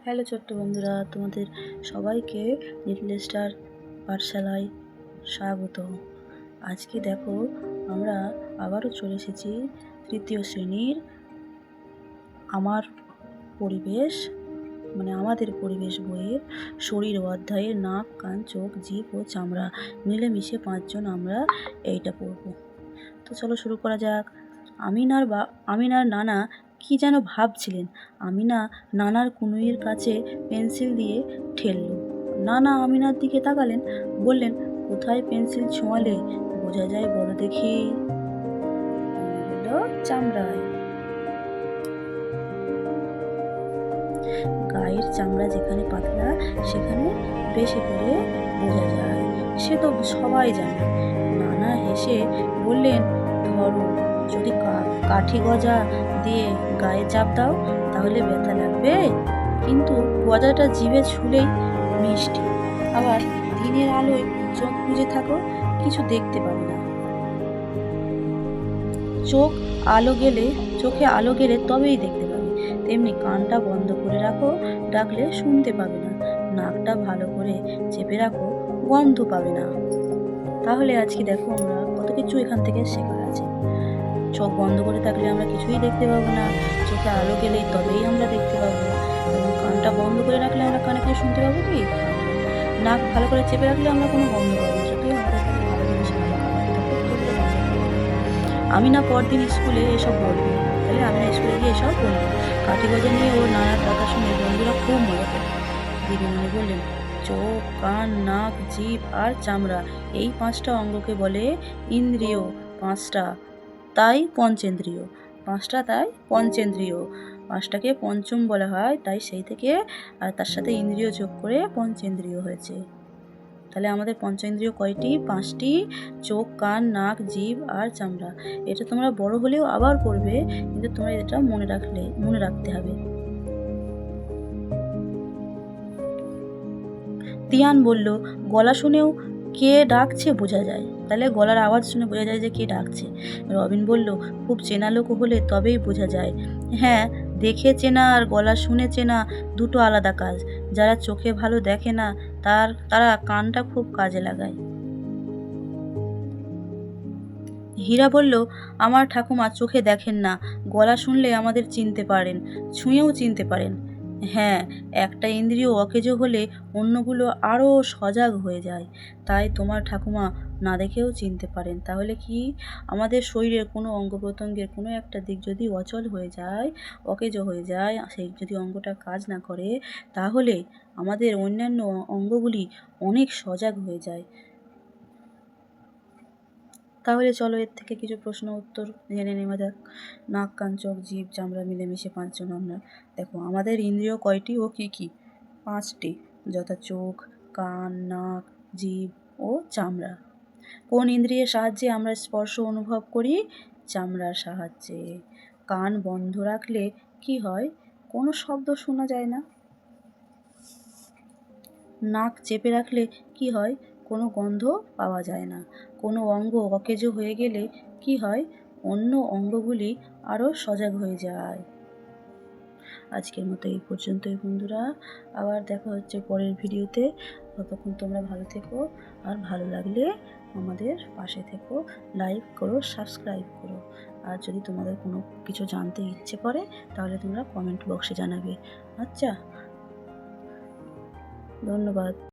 Hello ছোট্ট বন্ধুরা, তোমাদের সবাইকে লিটল স্টার পাঠশালায় স্বাগত। আজকে দেখো আমরা আবারও চলে এসেছি তৃতীয় শ্রেণীর আমার পরিবেশ আমাদের পরিবেশ বইয়ের শরীর অধ্যায়ের নাক, কান, চোখ, জিভ ও চামড়া মিলেমিশে 5 জন আমরা এইটা পড়ব। তো চলো শুরু করা যাক। আমিনার নানা কি যেন ভাবছিলেন। আমিনা নানার কনুইয়ের কাছে পেন্সিল দিয়ে ঠেলল। নানা আমিনার দিকে তাকালেন, বললেন, কোথায় পেন্সিল ছোঁয়ালে বোঝা যায় বলো দেখি? চামড়ায়। গায়ের চামড়া যেখানে পাতলা সেখানে বেশি করে বোঝা যায়, সে তো সবাই জানে। নানা হেসে বললেন, ধরো যদি কাঠি গজা দিয়ে গায়ে চাপ দাও তাহলে ব্যথা লাগবে, কিন্তু গজাটা জিভে ছুলেই মিষ্টি। আবার দিনের আলোয় চোখ বুজে থাকো, কিছু দেখতে পাবে না। চোখে আলো গেলে তবেই দেখতে পাবে। তেমনি কানটা বন্ধ করে রাখো, ডাকলে শুনতে পাবে না। নাকটা ভালো করে চেপে রাখো, গন্ধ পাবে না। তাহলে আজকে দেখো আমরা কত কিছু এখান থেকে শেখার আছে। চোখ বন্ধ করে থাকলে আমরা কিছুই দেখতে পাবো না, চোখে আলো গেলে তবেই আমরা দেখতে পাবো। এবং কানটা বন্ধ করে রাখলে আমরা কানে কিছু শুনতে পাবো কি? নাক ভালো করে চেপে রাখলে আমরা কোনো গন্ধ পাবো না। যতই আমাদের কাছে ভালো জিনিস আমিনা পরদিন স্কুলে এসব বলবে। তাহলে আমিনা স্কুলে গিয়ে এসব বলবে। কাঠি গজা নিয়ে ওর নানার কথা শুনে বন্ধুরা খুব মজা করে। দিদিমণি বললেন, চোখ, কান, নাক, জিভ আর চামড়া এই 5টা অঙ্গকে বলে ইন্দ্রিয়। 5টা তাই পঞ্চেন্দ্রিয়। 5টাকে পঞ্চম বলা হয়, তাই সেই থেকে আর তার সাথে ইন্দ্রিয় যোগ করে পঞ্চেন্দ্রিয় হয়েছে। তাহলে আমাদের পঞ্চেন্দ্রিয় কয়টি? 5টি। চোখ, কান, নাক, জিভ আর চামড়া। এটা তোমরা বড় হলেও আবার পড়বে, কিন্তু তোমরা এটা মনে রাখতে হবে। তিয়ান বলল, গলা শুনেও কে ডাকছে বোঝা যায়। তাহলে গলার আওয়াজ শুনে বোঝা যায় যে কে ডাকছে। রবিন বলল, খুব চেনা লোক হলে তবেই বোঝা যায়। হ্যাঁ, দেখে চেনা আর গলা শুনে চেনা দুটো আলাদা কাজ। যারা চোখে ভালো দেখে না তারা কানটা খুব কাজে লাগায়। হীরা বলল, আমার ঠাকুমা চোখে দেখেন না, গলা শুনলে আমাদের চিনতে পারেন, ছুঁয়েও চিনতে পারেন। হ্যাঁ, একটা ইন্দ্রিয় অকেজো হলে অন্যগুলো আরও সজাগ হয়ে যায়, তাই তোমার ঠাকুমা না দেখেও চিনতে পারেন। তাহলে কি, আমাদের শরীরের কোনো অঙ্গ প্রত্যঙ্গের কোনো একটা দিক যদি অচল হয়ে যায়, অকেজো হয়ে যায়, সেই যদি অঙ্গটা কাজ না করে, তাহলে আমাদের অন্যান্য অঙ্গগুলি অনেক সজাগ হয়ে যায়। তাহলে চলো এর থেকে কিছু প্রশ্ন উত্তর জেনে নেওয়া যাক। নাক, কান, চোখ, জিভ, চামড়া মিলেমিশে 5 জন আমরা। দেখো আমাদের ইন্দ্রিয় কয়টি ও কী কী? 5টি, যথা চোখ, কান, নাক, জিভ ও চামড়া। কোন ইন্দ্রিয়ের সাহায্যে আমরা স্পর্শ অনুভব করি? চামড়ার সাহায্যে। কান বন্ধ রাখলে কি হয়? কোনো শব্দ শোনা যায় না। নাক চেপে রাখলে কি হয়? কোনো গন্ধ পাওয়া যায় না। কোনো অঙ্গ অকেজো হয়ে গেলে কি হয়? অন্য অঙ্গগুলি আরও সজাগ হয়ে যায়। আজকের মতো এই পর্যন্তই বন্ধুরা, আবার দেখা হচ্ছে পরের ভিডিওতে। ততক্ষণ তোমরা ভালো থেকো, আর ভালো লাগলে আমাদের পাশে থেকো, লাইক করো, সাবস্ক্রাইব করো। আর যদি তোমাদের কোনো কিছু জানতে ইচ্ছে করে তাহলে তোমরা কমেন্ট বক্সে জানাবে। আচ্ছা, ধন্যবাদ।